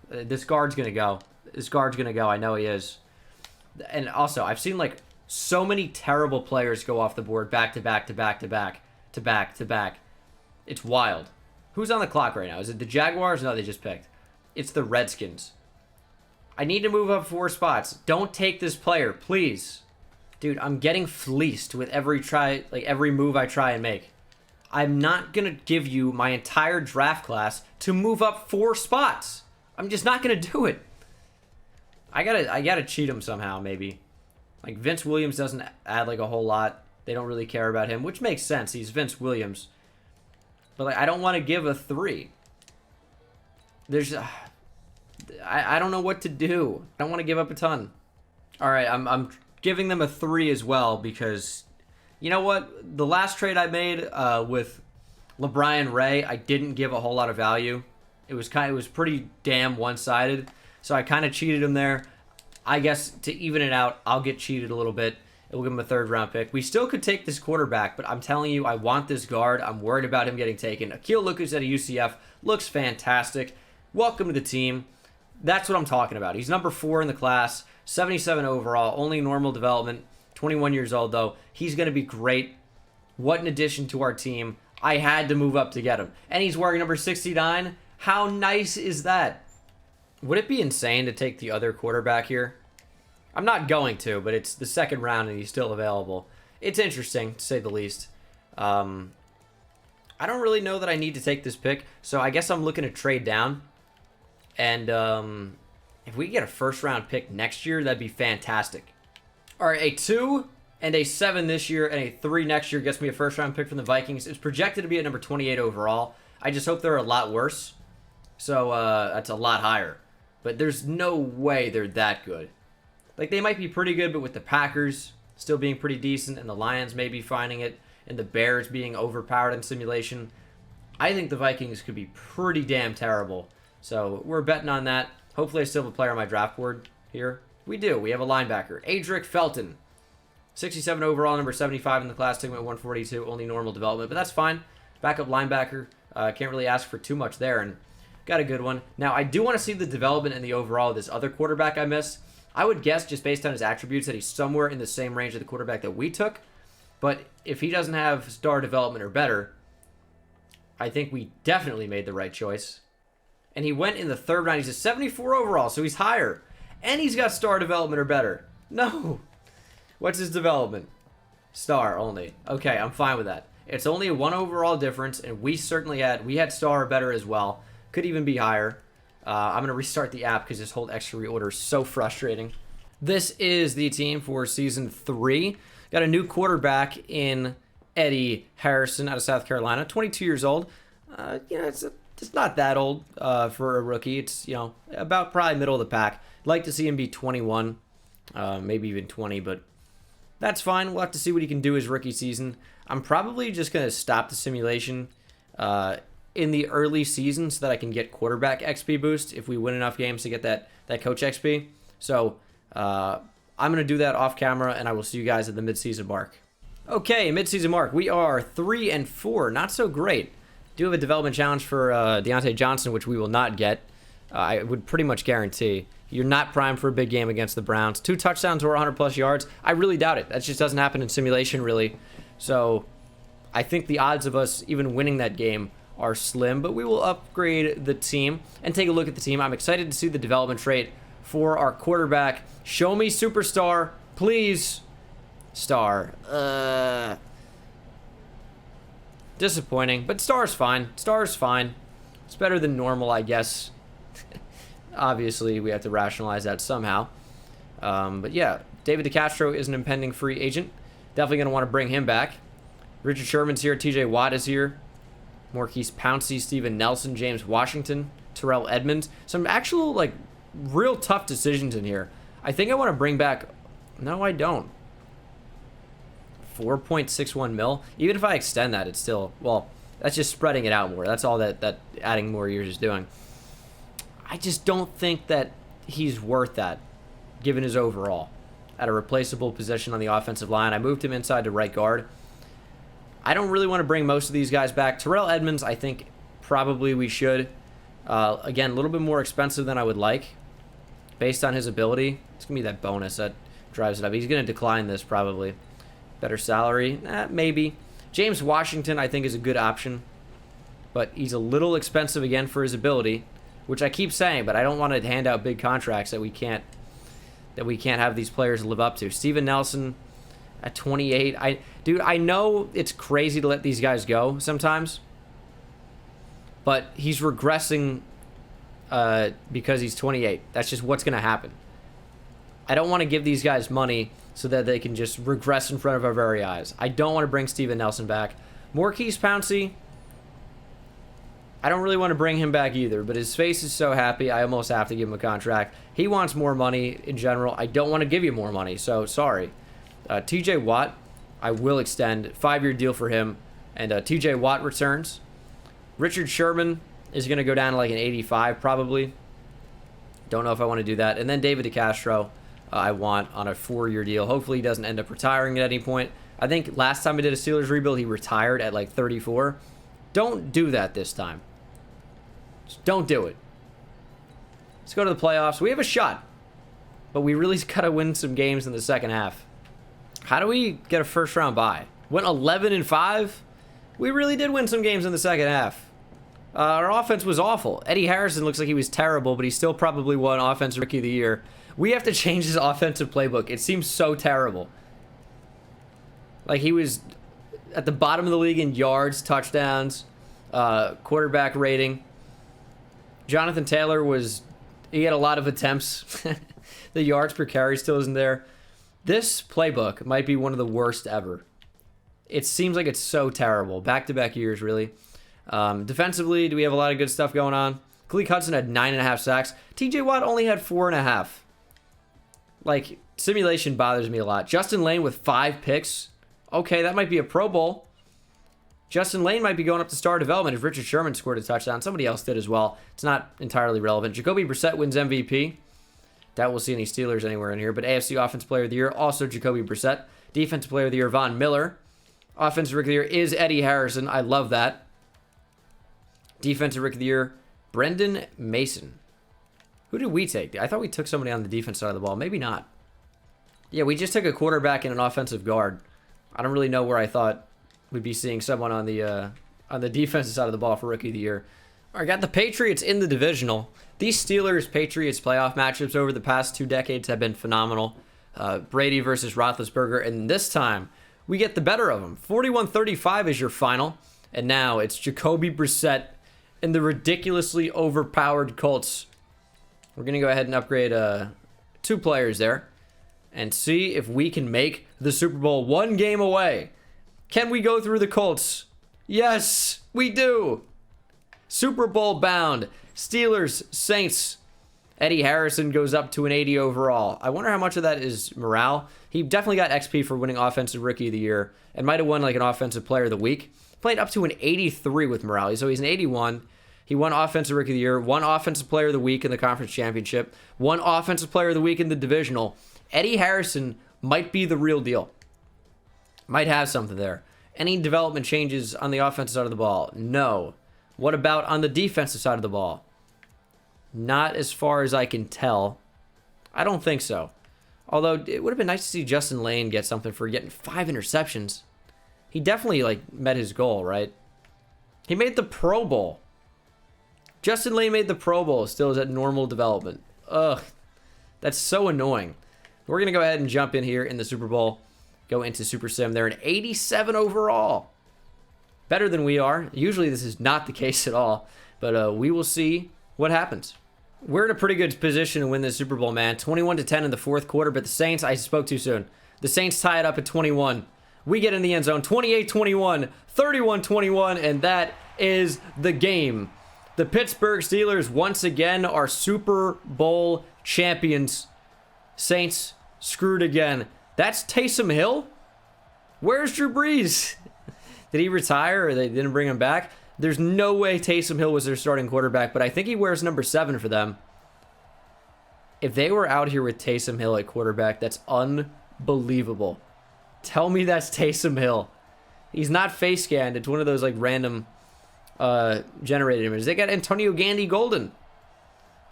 this guard's going to go. This guard's going to go. I know he is. And also, I've seen like so many terrible players go off the board back to back to back to back to back to back. It's wild. Who's on the clock right now? Is it the Jaguars? No, they just picked. It's the Redskins. I need to move up 4 spots. Don't take this player, please. Dude, I'm getting fleeced with every move I try and make. I'm not going to give you my entire draft class to move up 4 spots. I'm just not going to do it. I gotta cheat him somehow, maybe. Like, Vince Williams doesn't add like a whole lot. They don't really care about him, which makes sense. He's Vince Williams. But like, I don't want to give a 3. There's I don't know what to do. I don't want to give up a ton. All right, I'm giving them a 3 as well because you know what? The last trade I made with LeBron Ray, I didn't give a whole lot of value. It was pretty damn one-sided. So I kind of cheated him there. I guess to even it out, I'll get cheated a little bit. We'll give him a 3rd round pick. We still could take this quarterback, but I'm telling you, I want this guard. I'm worried about him getting taken. Akil Lucas at a UCF looks fantastic. Welcome to the team. That's what I'm talking about. He's number 4 in the class, 77 overall, only normal development, 21 years old though. He's going to be great. What an addition to our team. I had to move up to get him. And he's wearing number 69. How nice is that? Would it be insane to take the other quarterback here? I'm not going to, but it's the 2nd round and he's still available. It's interesting, to say the least. I don't really know that I need to take this pick, so I guess I'm looking to trade down. And if we get a 1st round pick next year, that'd be fantastic. All right, a 2 and a 7 this year and a 3 next year gets me a 1st round pick from the Vikings. It's projected to be at number 28 overall. I just hope they're a lot worse. So that's a lot higher. But there's no way they're that good. Like, they might be pretty good, but with the Packers still being pretty decent and the Lions maybe finding it and the Bears being overpowered in simulation, I think the Vikings could be pretty damn terrible. So we're betting on that. Hopefully I still have a player on my draft board here. We do. We have a linebacker. Adric Felton. 67 overall, number 75 in the class, taking at 142, only normal development, but that's fine. Backup linebacker. Can't really ask for too much there. And Got a good one. Now, I do want to see the development and the overall of this other quarterback I missed. I would guess, just based on his attributes, that he's somewhere in the same range of the quarterback that we took. But if he doesn't have star development or better, I think we definitely made the right choice. And he went in the 3rd round. He's a 74 overall, so he's higher. And he's got star development or better. No. What's his development? Star only. Okay, I'm fine with that. It's only a 1 overall difference, and we had star or better as well. Could even be higher. I'm going to restart the app because this whole extra reorder is so frustrating. This is the team for Season 3. Got a new quarterback in Eddie Harrison out of South Carolina, 22 years old. It's not that old for a rookie. It's, about probably middle of the pack. Like to see him be 21, maybe even 20, but that's fine. We'll have to see what he can do his rookie season. I'm probably just going to stop the simulation in the early season so that I can get quarterback XP boost if we win enough games to get that coach XP. So I'm going to do that off camera, and I will see you guys at the midseason mark. Okay, midseason mark. We are 3-4. Not so great. Do have a development challenge for Deontay Johnson, which we will not get. I would pretty much guarantee. You're not primed for a big game against the Browns. 2 touchdowns or 100-plus yards. I really doubt it. That just doesn't happen in simulation, really. So I think the odds of us even winning that game are slim, but we will upgrade the team and take a look at the team. I'm excited to see the development trait for our quarterback. Show me superstar, please. Star. Disappointing, but star's fine. Star's fine. It's better than normal, I guess. Obviously, we have to rationalize that somehow. But yeah, David DeCastro is an impending free agent. Definitely going to want to bring him back. Richard Sherman's here. TJ Watt is here. Maurkice Pouncey, Steven Nelson, James Washington, Terrell Edmonds. Some actual, real tough decisions in here. I think I want to bring back... No, I don't. 4.61 mil. Even if I extend that, it's still... Well, that's just spreading it out more. That's all that adding more years is doing. I just don't think that he's worth that, given his overall. At a replaceable position on the offensive line. I moved him inside to right guard. I don't really want to bring most of these guys back. Terrell Edmonds, I think probably we should. Again, a little bit more expensive than I would like, based on his ability. It's going to be that bonus that drives it up. He's going to decline this probably. Better salary? Maybe. James Washington, I think, is a good option. But he's a little expensive again for his ability, which I keep saying, but I don't want to hand out big contracts that we can't have these players live up to. Steven Nelson at 28. I know it's crazy to let these guys go sometimes, but he's regressing because he's 28. That's just what's going to happen. I don't want to give these guys money so that they can just regress in front of our very eyes. I don't want to bring Steven Nelson back. Maurkice Pouncey, I don't really want to bring him back either, but his face is so happy, I almost have to give him a contract. He wants more money in general. I don't want to give you more money, so sorry. TJ Watt, I will extend. 5-year deal for him, and TJ Watt returns. Richard Sherman is going to go down to an 85 probably. Don't know if I want to do that. And then David DeCastro, I want on a 4-year deal. Hopefully he doesn't end up retiring at any point. I think last time I did a Steelers rebuild, he retired at 34. Don't do that this time. Just don't do it. Let's go to the playoffs. We have a shot, but we really got to win some games in the second half. How do we get a first-round bye? Went 11-5. We really did win some games in the second half. Our offense was awful. Eddie Harrison looks like he was terrible, but he still probably won Offensive Rookie of the Year. We have to change his offensive playbook. It seems so terrible. He was at the bottom of the league in yards, touchdowns, quarterback rating. Jonathan Taylor he had a lot of attempts. The yards per carry still isn't there. This playbook might be one of the worst ever. It seems like it's so terrible. Back-to-back years, really. Defensively, do we have a lot of good stuff going on? Khaleke Hudson had 9.5 sacks. TJ Watt only had 4.5. Simulation bothers me a lot. Justin Lane with 5 picks. Okay, that might be a Pro Bowl. Justin Lane might be going up to star development if Richard Sherman scored a touchdown. Somebody else did as well. It's not entirely relevant. Jacoby Brissett wins MVP. Doubt we'll see any Steelers anywhere in here. But AFC Offensive Player of the Year, also Jacoby Brissett. Defensive Player of the Year, Von Miller. Offensive Rookie of the Year is Eddie Harrison. I love that. Defensive Rookie of the Year, Brendan Mason. Who did we take? I thought we took somebody on the defense side of the ball. Maybe not. Yeah, we just took a quarterback and an offensive guard. I don't really know where I thought we'd be seeing someone on the defensive side of the ball for Rookie of the Year. All right, got the Patriots in the divisional. These Steelers-Patriots playoff matchups over the past 2 decades have been phenomenal. Brady versus Roethlisberger, and this time we get the better of them. 41-35 is your final, and now it's Jacoby Brissett and the ridiculously overpowered Colts. We're going to go ahead and upgrade 2 players there and see if we can make the Super Bowl 1 game away. Can we go through the Colts? Yes, we do. Super Bowl bound. Steelers, Saints. Eddie Harrison goes up to an 80 overall. I wonder how much of that is morale. He definitely got XP for winning Offensive Rookie of the Year and might have won like an Offensive Player of the Week. Played up to an 83 with morale. So he's an 81. He won Offensive Rookie of the Year, won Offensive Player of the Week in the Conference Championship, won Offensive Player of the Week in the Divisional. Eddie Harrison might be the real deal. Might have something there. Any development changes on the offensive side of the ball? No. What about on the defensive side of the ball? Not as far as I can tell. I don't think so. Although it would have been nice to see Justin Lane get something for getting 5 interceptions. He definitely met his goal, right? He made the Pro Bowl. Justin Lane made the Pro Bowl, still is at normal development. Ugh. That's so annoying. We're going to go ahead and jump in here in the Super Bowl. Go into Super Sim. They're an 87 overall. Better than we are. Usually this is not the case at all. But we will see what happens. We're in a pretty good position to win this Super Bowl, man. 21-10 in the 4th quarter. But the Saints, I spoke too soon. The Saints tie it up at 21. We get in the end zone. 28-21, 31-21, and that is the game. The Pittsburgh Steelers once again are Super Bowl champions. Saints screwed again. That's Taysom Hill? Where's Drew Brees? Did he retire or they didn't bring him back? There's no way Taysom Hill was their starting quarterback, but I think he wears number 7 for them. If they were out here with Taysom Hill at quarterback, that's unbelievable. Tell me that's Taysom Hill. He's not face scanned. It's one of those random generated images. They got Antonio Gandy Golden.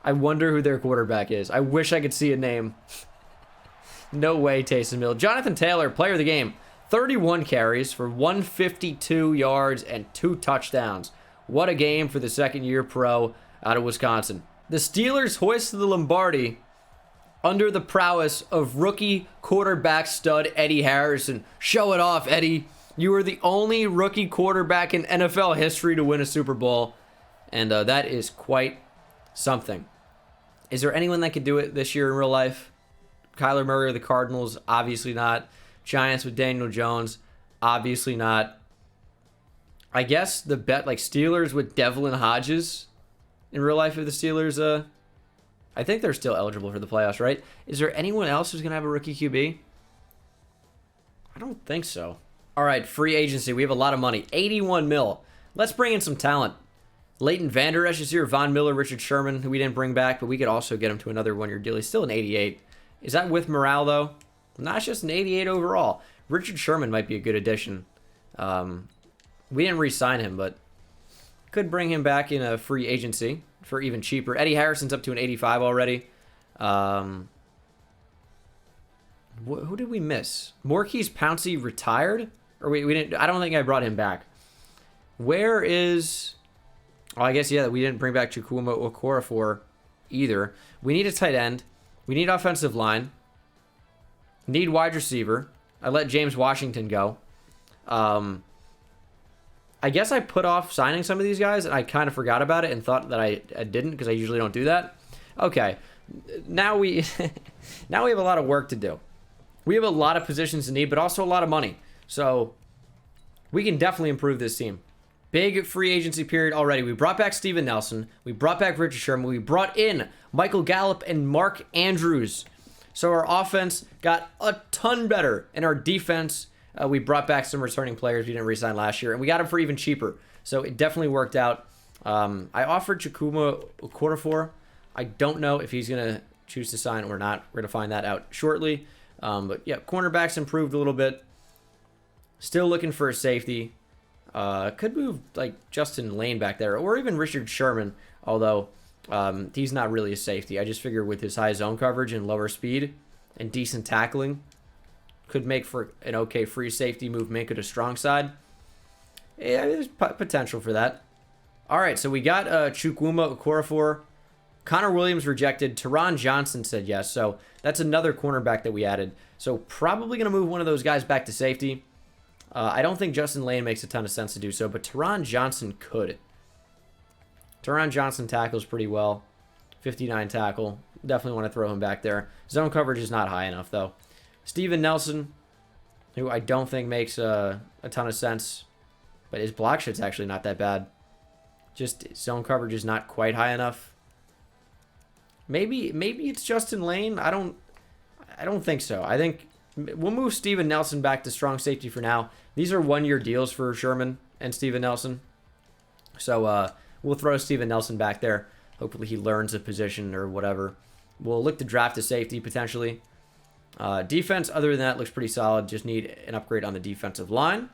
I wonder who their quarterback is. I wish I could see a name. No way, Taysom Hill. Jonathan Taylor, player of the game. 31 carries for 152 yards and 2 touchdowns. What a game for the second-year pro out of Wisconsin. The Steelers hoisted the Lombardi under the prowess of rookie quarterback stud Eddie Harrison. Show it off, Eddie. You are the only rookie quarterback in NFL history to win a Super Bowl, and that is quite something. Is there anyone that could do it this year in real life? Kyler Murray or the Cardinals? Obviously not. Giants with Daniel Jones? Obviously not. I guess the bet, Steelers with Devlin Hodges in real life of the Steelers. I think they're still eligible for the playoffs, right? Is there anyone else who's going to have a rookie QB? I don't think so. All right, free agency. We have a lot of money. 81 mil. Let's bring in some talent. Leighton Vander Esch is here. Von Miller, Richard Sherman, who we didn't bring back, but we could also get him to another one-year deal. He's still an 88. Is that with morale, though? No, it's just an 88 overall. Richard Sherman might be a good addition. We didn't re-sign him, but could bring him back in a free agency for even cheaper. Eddie Harrison's up to an 85 already. Who did we miss? Maurkice Pouncey retired? Or we didn't. I don't think I brought him back. Where is... Oh, I guess, yeah, we didn't bring back Chukwuma Okorafor either. We need a tight end. We need offensive line. Need wide receiver. I let James Washington go. I guess I put off signing some of these guys, and I kind of forgot about it and thought that I didn't because I usually don't do that. Okay. Now we now we have a lot of work to do. We have a lot of positions to need, but also a lot of money. So we can definitely improve this team. Big free agency period already. We brought back Steven Nelson. We brought back Richard Sherman. We brought in Michael Gallup and Mark Andrews. So our offense got a ton better. And our defense, we brought back some returning players we didn't re-sign last year. And we got them for even cheaper. So it definitely worked out. I offered Chukwuma Okorafor. I don't know if he's going to choose to sign or not. We're going to find that out shortly. But yeah, cornerbacks improved a little bit. Still looking for a safety. Could move Justin Lane back there, or even Richard Sherman Although he's not really a safety. I just figure with his high zone coverage and lower speed and decent tackling, could make for an okay free safety, move Minka to strong side. Yeah, there's potential for that. All right, so we got Chukwuma Okorafor. Connor Williams rejected. Teron Johnson said yes. So that's another cornerback that we added. So probably going to move one of those guys back to safety. I don't think Justin Lane makes a ton of sense to do so, but Teron Johnson could. Teron Johnson tackles pretty well. 59 tackle. Definitely want to throw him back there. Zone coverage is not high enough, though. Steven Nelson, who I don't think makes a ton of sense, but his block shit's actually not that bad. Just zone coverage is not quite high enough. Maybe it's Justin Lane. I don't think so. I think we'll move Steven Nelson back to strong safety for now. These are one-year deals for Sherman and Steven Nelson. So we'll throw Steven Nelson back there. Hopefully he learns a position or whatever. We'll look to draft a safety potentially. Defense, other than that, looks pretty solid. Just need an upgrade on the defensive line.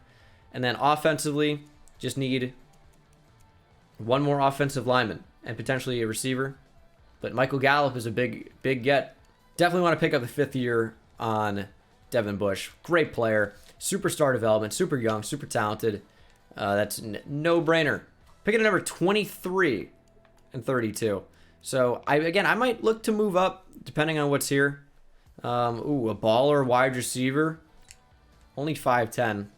And then offensively, just need one more offensive lineman and potentially a receiver. But Michael Gallup is a big get. Definitely want to pick up the 5th year on Devin Bush. Great player. Superstar development. Super young. Super talented. That's no-brainer. Picking a number 23 and 32. So, I might look to move up depending on what's here. A baller wide receiver. Only 5'10".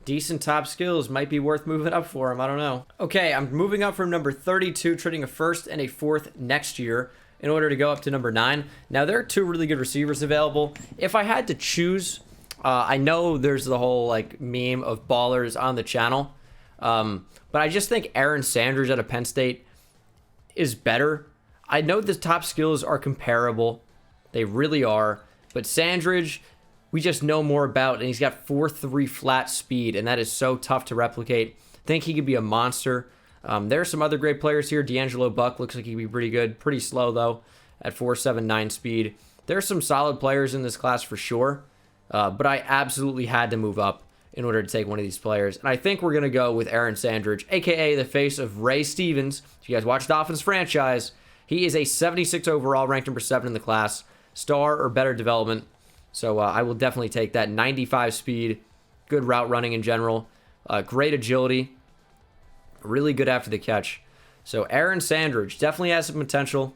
Decent top skills. Might be worth moving up for him. I don't know. Okay, I'm moving up from number 32, trading a 1st and a 4th next year in order to go up to number 9. Now, there are 2 really good receivers available. If I had to choose, I know there's the whole like meme of ballers on the channel. But I just think Aaron Sanders out of Penn State is better. I know the top skills are comparable. They really are. But Sandridge, we just know more about, and he's got 4.3 flat speed, and that is so tough to replicate. Think he could be a monster. There are some other great players here. D'Angelo Buck looks like he could be pretty good. Pretty slow, though, at 4.79 speed. There are some solid players in this class for sure, but I absolutely had to move up in order to take one of these players. And I think we're going to go with Aaron Sandridge, a.k.a. the face of Ray Stevens. If you guys watch Dolphins franchise, he is a 76 overall, ranked number 7 in the class. Star or better development. So I will definitely take that. 95 speed, good route running in general, great agility, really good after the catch. So Aaron Sandridge definitely has some potential.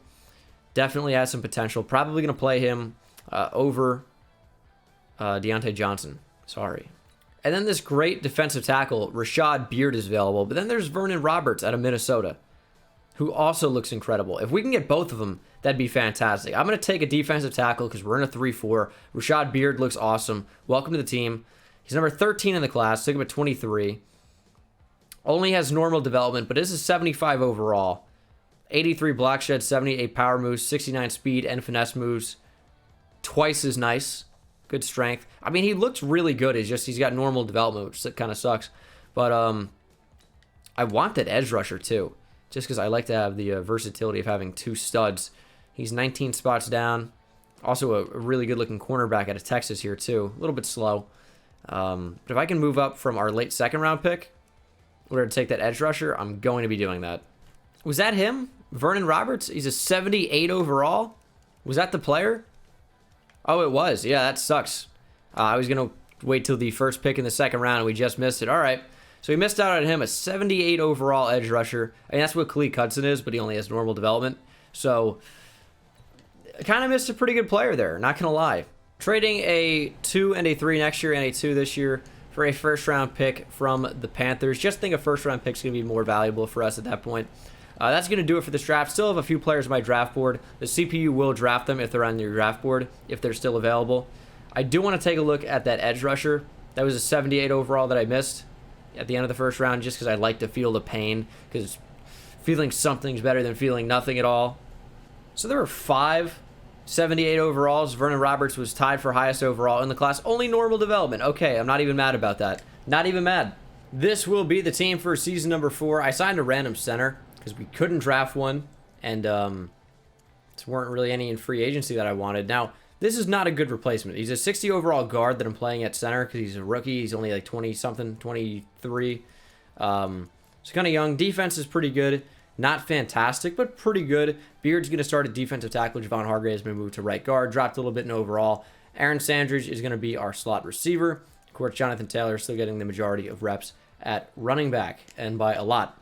Probably going to play him over Deontay Johnson. Sorry. And then this great defensive tackle, Rashad Beard, is available. But then there's Vernon Roberts out of Minnesota, who also looks incredible. If we can get both of them, that'd be fantastic. I'm going to take a defensive tackle because we're in a 3-4. Rashad Beard looks awesome. Welcome to the team. He's number 13 in the class. Took him at 23. Only has normal development, but is a 75 overall. 83 block shed, 78 power moves, 69 speed and finesse moves. Twice as nice. Good strength. I mean, he looks really good. It's just he's got normal development, which kind of sucks. But I want that edge rusher too, just because I like to have the versatility of having 2 studs. He's 19 spots down. Also a really good-looking cornerback out of Texas here too. A little bit slow. But if I can move up from our late 2nd round pick in order to take that edge rusher, I'm going to be doing that. Was that him? Vernon Roberts? He's a 78 overall? Was that the player? Oh, it was. Yeah, that sucks. I was going to wait till the first pick in the 2nd round, and we just missed it. All right. So we missed out on him, a 78 overall edge rusher. I mean, that's what Khalid Hudson is, but he only has normal development. So kind of missed a pretty good player there, not going to lie. Trading a 2 and a 3 next year and a 2 this year for a 1st round pick from the Panthers. Just think a 1st round pick is going to be more valuable for us at that point. That's going to do it for this draft. Still have a few players on my draft board. The CPU will draft them if they're on your draft board, if they're still available. I do want to take a look at that edge rusher. That was a 78 overall that I missed at the end of the 1st round, just because I like to feel the pain, because feeling something's better than feeling nothing at all. So there were 5 78 overalls. Vernon Roberts was tied for highest overall in the class. Only normal development. Okay, I'm not even mad about that. Not even mad. This will be the team for season number 4. I signed a random center because we couldn't draft one, and there weren't really any in free agency that I wanted. Now, this is not a good replacement. He's a 60 overall guard that I'm playing at center because he's a rookie. He's only like 20-something, 23. So kind of young. Defense is pretty good. Not fantastic, but pretty good. Beard's going to start at defensive tackle. Javon Hargrave has been moved to right guard. Dropped a little bit in overall. Aaron Sandridge is going to be our slot receiver. Of course, Jonathan Taylor is still getting the majority of reps at running back, and by a lot.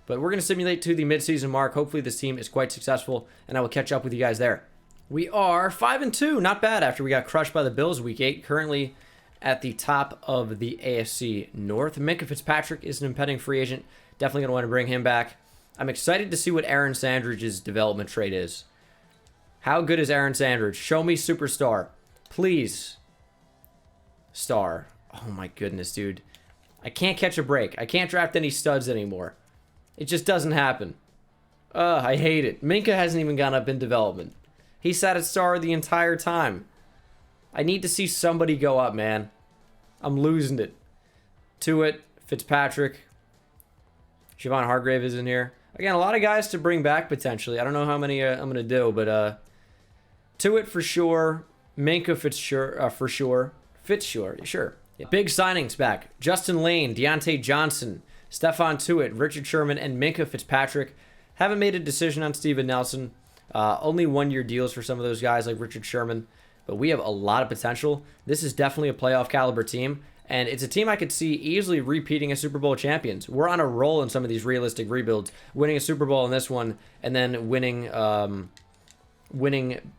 But we're going to simulate to the midseason mark. Hopefully this team is quite successful, and I will catch up with you guys there. We are 5-2. Not bad after we got crushed by the Bills week 8. Currently at the top of the AFC North. Minkah Fitzpatrick is an impending free agent. Definitely going to want to bring him back. I'm excited to see what Aaron Sandridge's development trait is. How good is Aaron Sandridge? Show me superstar. Please. Star. Oh my goodness, dude. I can't catch a break. I can't draft any studs anymore. It just doesn't happen. I hate it. Minkah hasn't even gone up in development. He sat at star the entire time. I need to see somebody go up, man. I'm losing it. Tuitt, Fitzpatrick. Javon Hargrave is in here. Again, a lot of guys to bring back potentially. I don't know how many I'm going to do, but Tuitt for sure. Minkah for sure. Fitzsure, sure. Yeah. Big signings back. Justin Lane, Deontay Johnson, Stephon Tuitt, Richard Sherman, and Minkah Fitzpatrick. Haven't made a decision on Steven Nelson. Only one-year deals for some of those guys like Richard Sherman. But we have a lot of potential. This is definitely a playoff caliber team. And it's a team I could see easily repeating as Super Bowl champions. We're on a roll in some of these realistic rebuilds. Winning a Super Bowl in this one, and then winning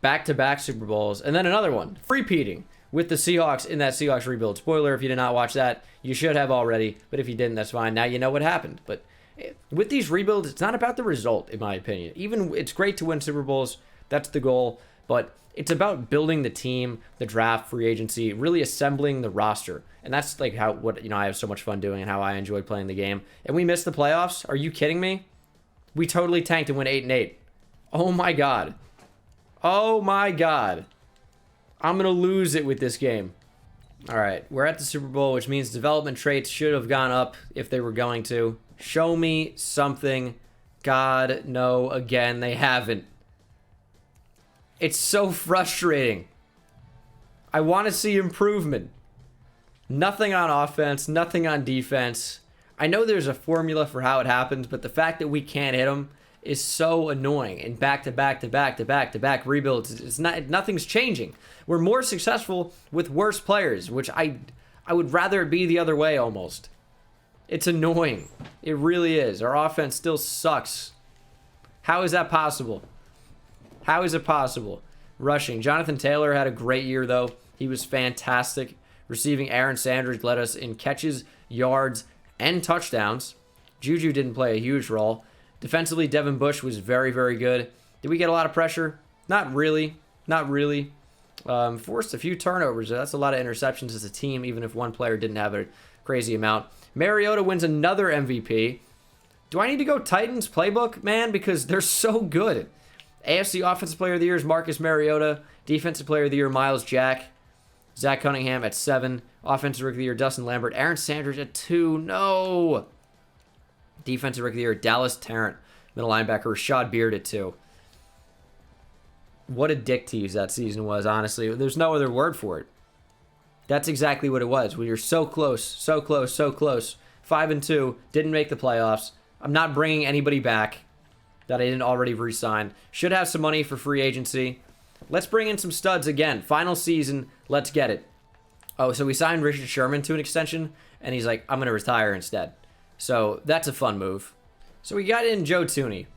back-to-back Super Bowls, and then another one. Repeating with the Seahawks in that Seahawks rebuild. Spoiler, if you did not watch that, you should have already. But if you didn't, that's fine. Now you know what happened. But with these rebuilds, it's not about the result, in my opinion. Even it's great to win Super Bowls. That's the goal. But it's about building the team, the draft, free agency, really assembling the roster. And that's like what I have so much fun doing and how I enjoy playing the game. And we missed the playoffs? Are you kidding me? We totally tanked and went 8-8. Oh my god. Oh my god. I'm going to lose it with this game. All right, we're at the Super Bowl, which means development traits should have gone up if they were going to. Show me something. God, no, again, they haven't. It's so frustrating. I want to see improvement. Nothing on offense, nothing on defense. I know there's a formula for how it happens, but the fact that we can't hit them is so annoying. And back-to-back rebuilds, nothing's changing. We're more successful with worse players, which I would rather it be the other way almost. It's annoying. It really is. Our offense still sucks. How is that possible? How is it possible? Rushing. Jonathan Taylor had a great year, though. He was fantastic. Receiving, Aaron Sandridge led us in catches, yards, and touchdowns. Juju didn't play a huge role. Defensively, Devin Bush was very, very good. Did we get a lot of pressure? Not really. Not really. Forced a few turnovers. That's a lot of interceptions as a team, even if one player didn't have a crazy amount. Mariota wins another MVP. Do I need to go Titans playbook, man? Because they're so good. AFC Offensive Player of the Year is Marcus Mariota. Defensive Player of the Year, Miles Jack. Zach Cunningham at 7. Offensive Rookie of the Year, Dustin Lambert. Aaron Sanders at 2. No. Defensive Rookie of the Year, Dallas Tarrant. Middle linebacker, Rashad Beard at 2. What a dick tease that season was, honestly. There's no other word for it. That's exactly what it was. When you're so close, so close, so close. 5-2, didn't make the playoffs. I'm not bringing anybody back that I didn't already re-sign. Should have some money for free agency. Let's bring in some studs again. Final season, let's get it. Oh, so we signed Richard Sherman to an extension, and he's like, I'm going to retire instead. So that's a fun move. So we got in Joe Thuney.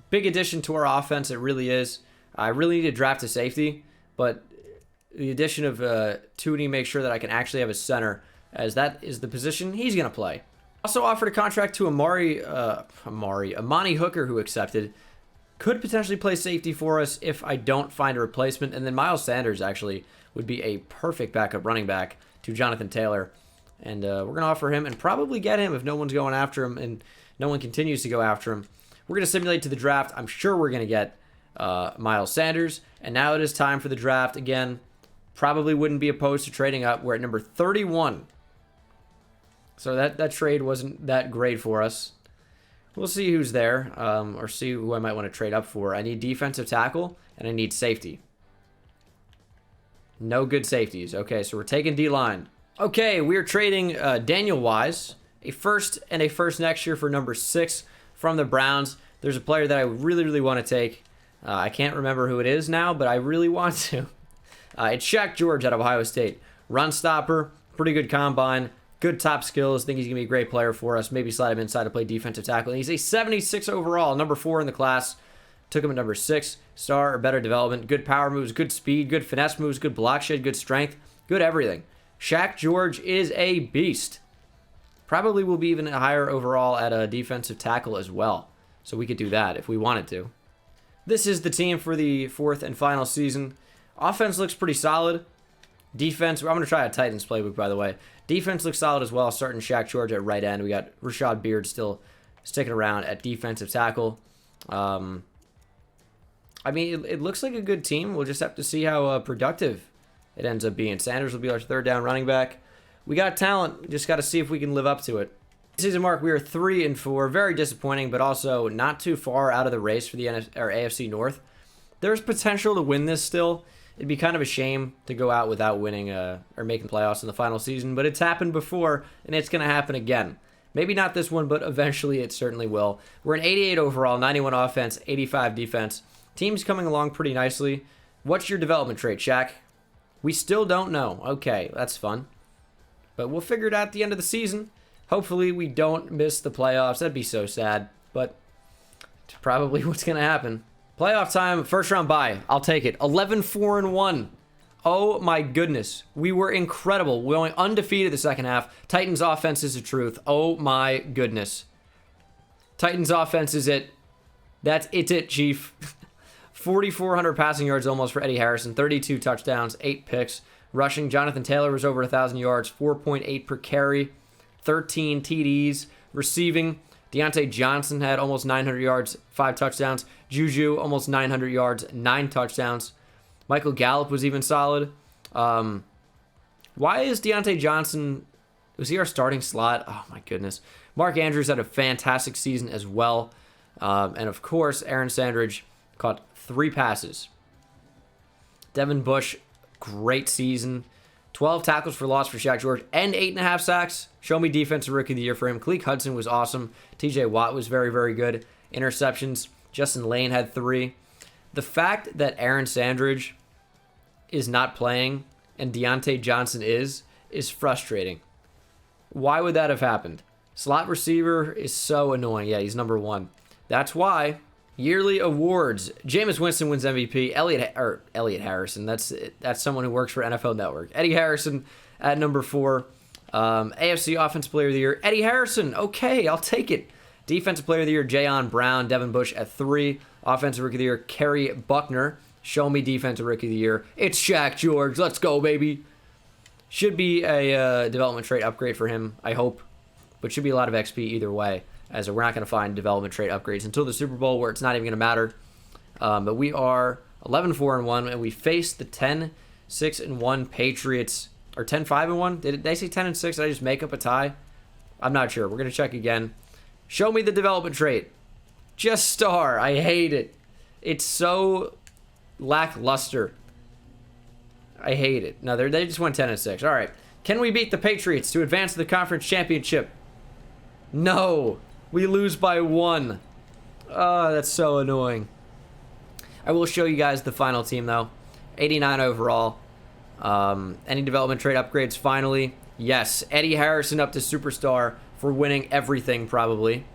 Big addition to our offense, it really is. I really need to draft a safety, but the addition of Thuney makes sure that I can actually have a center, as that is the position he's going to play. Also offered a contract to Amani Hooker, who accepted. Could potentially play safety for us if I don't find a replacement. And then Miles Sanders actually would be a perfect backup running back to Jonathan Taylor. And we're going to offer him and probably get him if no one's going after him and no one continues to go after him. We're going to simulate to the draft. I'm sure we're going to get Miles Sanders. And now it is time for the draft. Again, probably wouldn't be opposed to trading up. We're at number 31. So that trade wasn't that great for us. We'll see who's there, or see who I might want to trade up for. I need defensive tackle, and I need safety. No good safeties. Okay, so we're taking D-line. Okay, we're trading Daniel Wise, a first and a first next year for number 6 from the Browns. there's a player that I really, really want to take. I can't remember who it is now, but I really want to. It's Shaq George out of Ohio State. Run stopper, pretty good combine, good top skills. Think he's going to be a great player for us. Maybe slide him inside to play defensive tackle. And he's a 76 overall, number 4 in the class. Took him at number 6, star or better development. Good power moves, good speed, good finesse moves, good block shed, good strength, good everything. Shaq George is a beast. Probably will be even higher overall at a defensive tackle as well. So we could do that if we wanted to. This is the team for the 4th and final season. Offense looks pretty solid. Defense, I'm going to try a Titans playbook, by the way. Defense looks solid as well, starting Shaq George at right end. We got Rashad Beard still sticking around at defensive tackle. I mean, it looks like a good team. We'll just have to see how productive it ends up being. Sanders will be our 3rd down running back. We got talent. We just got to see if we can live up to it. Season mark, we are 3-4. Very disappointing, but also not too far out of the race for the AFC North. There's potential to win this still. It'd be kind of a shame to go out without winning or making playoffs in the final season, but it's happened before, and it's going to happen again. Maybe not this one, but eventually it certainly will. We're an 88 overall, 91 offense, 85 defense. Team's coming along pretty nicely. What's your development trait, Shaq? We still don't know. Okay, that's fun. But we'll figure it out at the end of the season. Hopefully we don't miss the playoffs. That'd be so sad, but it's probably what's going to happen. Playoff time, first round bye. I'll take it. 11-4-1. Oh my goodness. We were incredible. We went undefeated the second half. Titans offense is the truth. Oh my goodness. Titans offense is it. That's it, Chief. 4,400 passing yards almost for Eddie Harrison. 32 touchdowns, 8 picks. Rushing, Jonathan Taylor was over 1,000 yards. 4.8 per carry. 13 TDs. Receiving, Deontay Johnson had almost 900 yards, 5 touchdowns. Juju, almost 900 yards, 9 touchdowns. Michael Gallup was even solid. Why is Deontay Johnson... Was he our starting slot? Oh, my goodness. Mark Andrews had a fantastic season as well. And, of course, Aaron Sandridge caught 3 passes. Devin Bush, great season. 12 tackles for loss for Shaq George and 8.5 sacks. Show me defensive rookie of the year for him. Khaleke Hudson was awesome. TJ Watt was very, very good. Interceptions. Justin Lane had 3. The fact that Aaron Sandridge is not playing and Deontay Johnson is frustrating. Why would that have happened? Slot receiver is so annoying. Yeah, he's number 1. That's why. Yearly awards. Jameis Winston wins MVP. Elliot Harrison. That's someone who works for NFL Network. Eddie Harrison at number 4. AFC Offensive Player of the Year. Eddie Harrison. Okay, I'll take it. Defensive Player of the Year. Jayon Brown. Devin Bush at 3. Offensive Rookie of the Year. Kerry Buckner. Show me Defensive Rookie of the Year. It's Shaq George. Let's go, baby. Should be a development trait upgrade for him, I hope. But should be a lot of XP either way, as we're not going to find development trait upgrades until the Super Bowl, where it's not even going to matter. But we are 11-4-1, and we face the 10-6-1 Patriots. Or 10-5-1? Did they say 10-6? Did I just make up a tie? I'm not sure. We're going to check again. Show me the development trait. Just star. I hate it. It's so lackluster. I hate it. No, they just went 10-6. All right. Can we beat the Patriots to advance to the conference championship? No. We lose by 1. Oh, that's so annoying. I will show you guys the final team, though. 89 overall. Any development trait upgrades finally? Yes. Eddie Harrison up to superstar for winning everything, probably.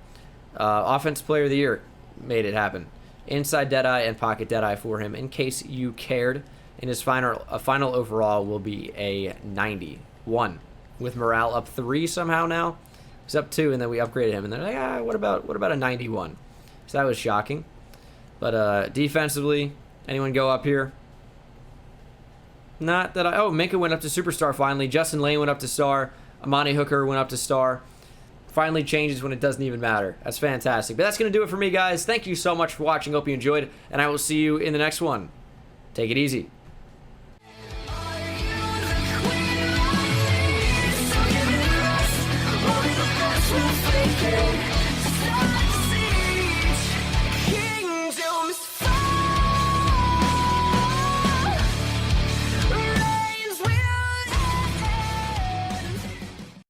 Offensive Player of the Year made it happen. Inside Deadeye and Pocket Deadeye for him, in case you cared. And his final overall will be a 91. With morale up 3 somehow now. He's up 2, and then we upgraded him. And they're like, what about a 91? So that was shocking. But defensively, anyone go up here? Not that oh, Minka went up to superstar finally. Justin Lane went up to star. Amani Hooker went up to star. Finally changes when it doesn't even matter. That's fantastic. But that's going to do it for me, guys. Thank you so much for watching. Hope you enjoyed. And I will see you in the next one. Take it easy.